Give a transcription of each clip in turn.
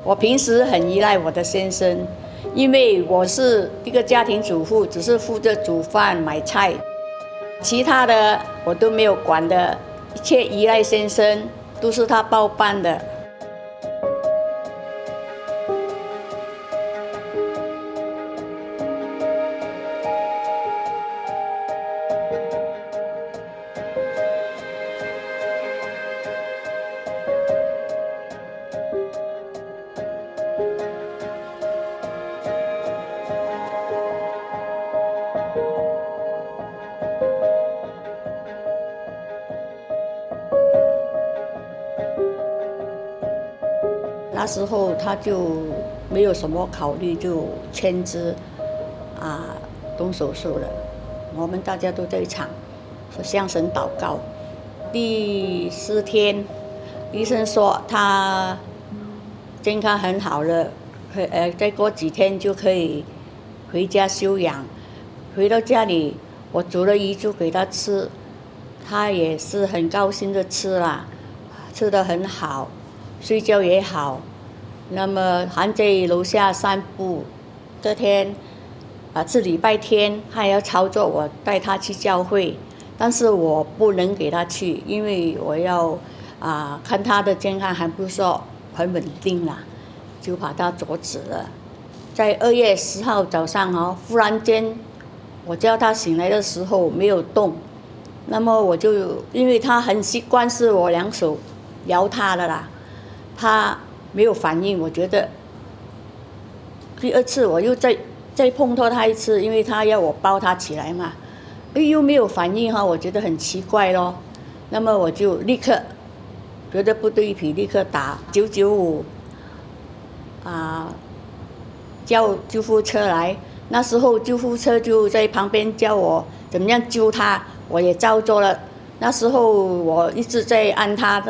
我平时很依赖我的先生，因为我是一个家庭主妇，只是负责煮饭、买菜，其他的我都没有管的，一切依赖先生，都是他包办的。那时候他就没有什么考虑，就签字动手术了。我们大家都在场，向神祷告。第4天，医生说他健康很好了，再过几天就可以回家休养。回到家里，我煮了鱼粥给他吃，他也是很高兴的吃啦，吃得很好，睡觉也好。那么还在楼下散步。这天是礼拜天，他要操作我带他去教会，但是我不能给他去，因为我要看他的健康还不说很稳定啦，就把他阻止了。在2月10号早上忽然间我叫他醒来的时候没有动，那么我就因为他很习惯是我2手摇他的啦，他没有反应。我觉得第2次我又再碰到他一次，因为他要我抱他起来嘛，又没有反应我觉得很奇怪咯。那么我就立刻觉得不对劲，立刻打995叫救护车来。那时候救护车就在旁边教我怎么样救他，我也照做了。那时候我一直在按他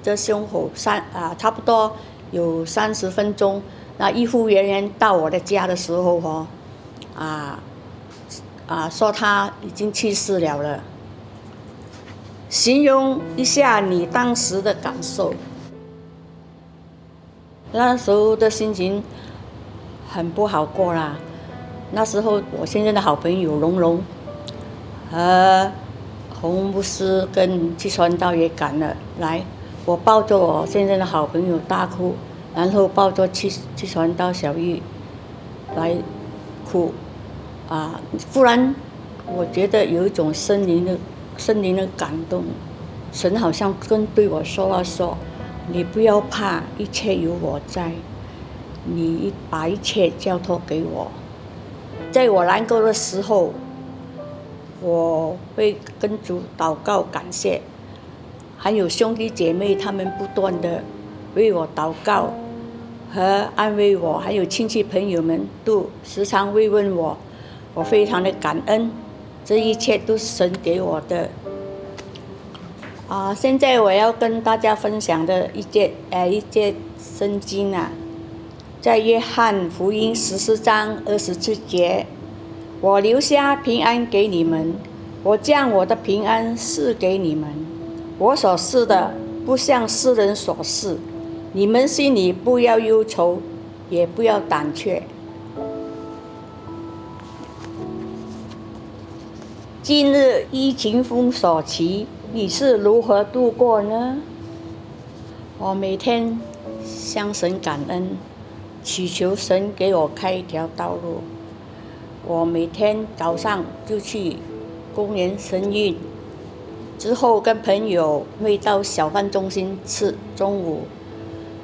的胸口差不多有30分钟。那医护人员到我的家的时候说他已经去世了。形容一下你当时的感受。那时候的心情很不好过啦。那时候我现在的好朋友龙龙和洪牧师跟季传道也赶了来，我抱着我现在的好朋友大哭，然后抱着季传道小玉来哭忽然我觉得有一种森林的感动，神好像对我说话说，你不要怕，一切有我在，你把一切交托给我。在我难过的时候，我会跟主祷告感谢，还有兄弟姐妹他们不断的为我祷告和安慰我，还有亲戚朋友们都时常慰问我，我非常的感恩，这一切都是神给我的。现在我要跟大家分享的一节圣经在约翰福音14章27节，我留下平安给你们，我将我的平安赐给你们，我所赐的不像世人所赐，你们心里不要忧愁，也不要胆怯。今日疫情封锁期，你是如何度过呢？我每天向神感恩，祈求神给我开一条道路。我每天早上就去公园晨运，之后跟朋友会到小贩中心吃中午，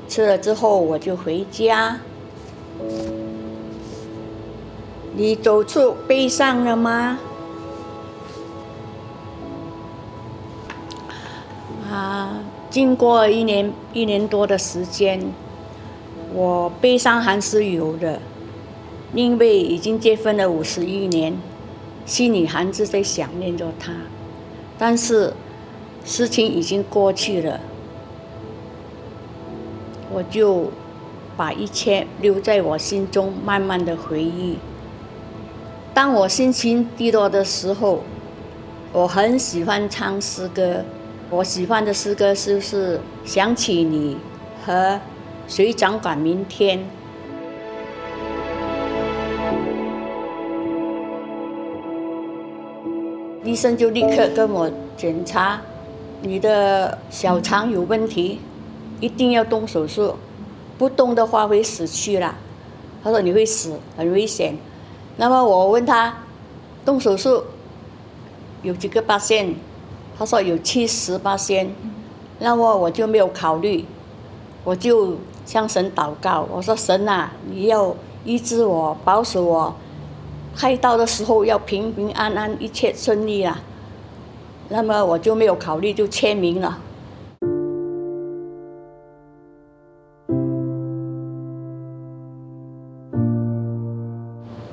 吃了之后我就回家。你走出悲伤了吗？经过一年多的时间，我悲伤还是有的，因为已经结婚了51年，心里还是在想念着他，但是事情已经过去了，我就把一切留在我心中，慢慢的回忆。当我心情低落的时候，我很喜欢唱诗歌，我喜欢的诗歌就是想起你和谁掌管明天。医生就立刻跟我检查，你的小肠有问题，一定要动手术，不动的话会死去啦。他说你会死，很危险。那么我问他，动手术有几个%？他说有70%。那么我就没有考虑，我就向神祷告，我说神啊，你要医治我，保守我，开刀的时候要平平安安，一切顺利啦。那么我就没有考虑，就签名了。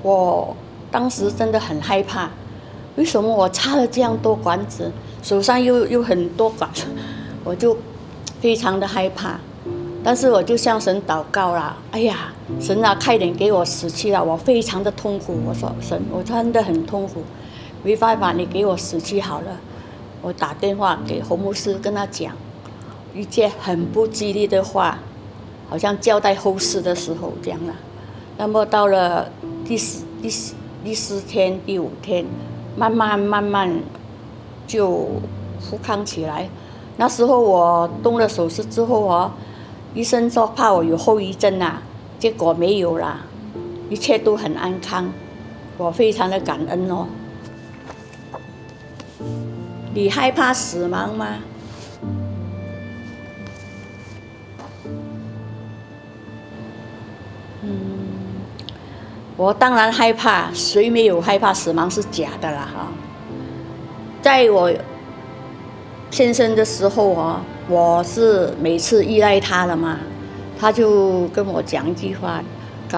我当时真的很害怕，为什么我插了这样多管子，手上又很多管子，我就非常的害怕。但是我就向神祷告啦，哎呀，神啊，快点给我死去了，我非常的痛苦。我说神，我真的很痛苦，没办法，你给我死去好了。我打电话给侯牧师，跟他讲一些很不吉利的话，好像交代后事的时候这样啦。那么到了第4天、第5天，慢慢就复康起来。那时候我动了手术之后哦，医生说怕我有后遗症啊，结果没有啦，一切都很安康，我非常的感恩哦。你害怕死亡吗？我当然害怕，谁没有害怕死亡是假的啦哈。在我先生的时候啊，我是每次依赖他了嘛，他就跟我讲一句话，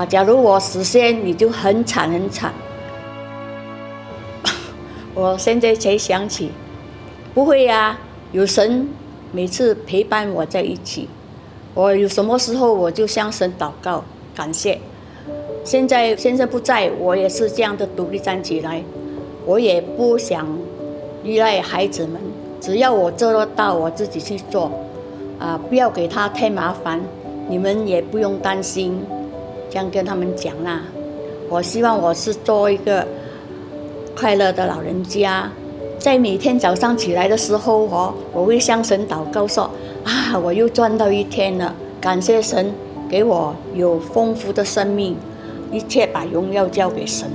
假如我死先，你就很惨很惨。我现在才想起，不会呀，有神每次陪伴我在一起，我有什么时候我就向神祷告感谢。现在先生不在，我也是这样的独立站起来，我也不想依赖孩子们，只要我做得到，我自己去做，不要给他太麻烦，你们也不用担心，这样跟他们讲啦。我希望我是做一个快乐的老人家，在每天早上起来的时候我会向神祷告说我又赚到一天了，感谢神给我有丰富的生命，一切把荣耀交给神。